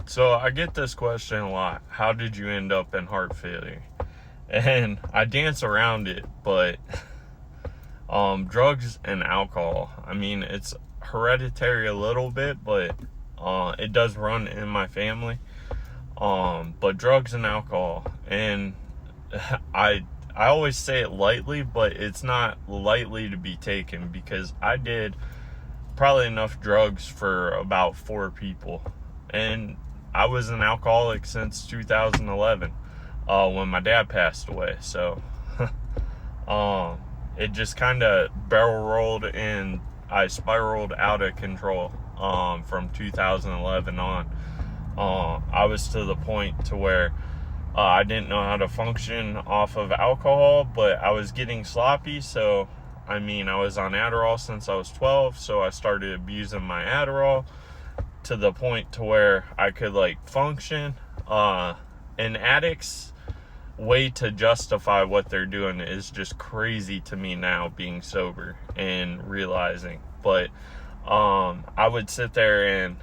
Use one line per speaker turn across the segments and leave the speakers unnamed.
So I get this question a lot. How did you end up in heart failure? And I dance around it, but drugs and alcohol. I mean, it's hereditary a little bit, but it does run in my family. But drugs and alcohol, and I always say it lightly, but it's not lightly to be taken, because I did probably enough drugs for about 4 people, and I was an alcoholic since 2011, when my dad passed away. So it just kind of barrel rolled, and I spiraled out of control from 2011 on. I was to the point to where I didn't know how to function off of alcohol, but I was getting sloppy. So I mean, I was on Adderall since I was 12, so I started abusing my Adderall to the point to where I could like function. An addict's way to justify what they're doing is just crazy to me now, being sober and realizing. But I would sit there and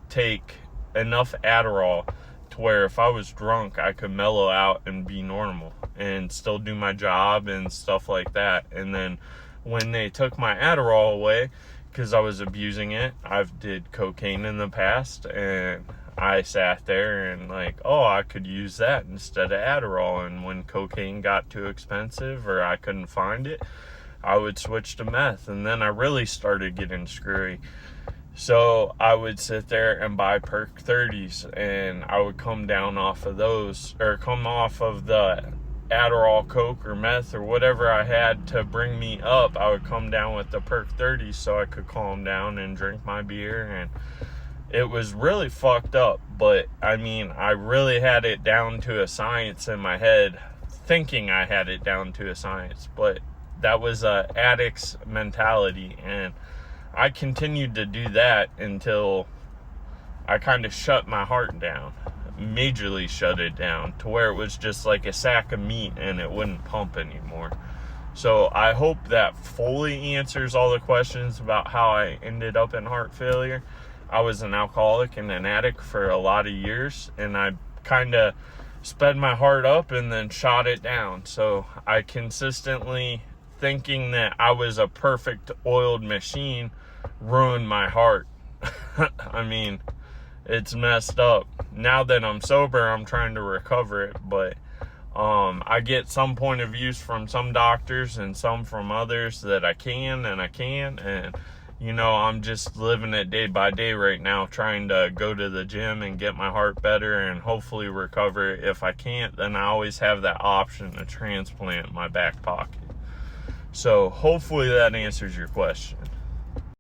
take enough Adderall to where if I was drunk, I could mellow out and be normal and still do my job and stuff like that. And then when they took my Adderall away, because I was abusing it, I've did cocaine in the past, and I sat there and like, oh, I could use that instead of Adderall. And when cocaine got too expensive or I couldn't find it, I would switch to meth. And then I really started getting screwy. So I would sit there and buy Perk 30s, and I would come down off of those, or come off of the Adderall, Coke, or meth, or whatever I had to bring me up. I would come down with the Perk 30s so I could calm down and drink my beer. And it was really fucked up, but I mean, I really had it down to a science in my head, thinking I had it down to a science, but that was a addict's mentality. And I continued to do that until I kind of shut my heart down, majorly shut it down, to where it was just like a sack of meat and it wouldn't pump anymore. So I hope that fully answers all the questions about how I ended up in heart failure. I was an alcoholic and an addict for a lot of years, and I kind of sped my heart up and then shot it down. So I consistently, thinking that I was a perfect oiled machine, ruined my heart. I mean, it's messed up. Now that I'm sober, I'm trying to recover it, but I get some point of views from some doctors and some from others that I can and I can't. And you know, I'm just living it day by day right now, trying to go to the gym and get my heart better and hopefully recover. If I can't, then I always have that option to transplant in my back pocket. So hopefully that answers your question.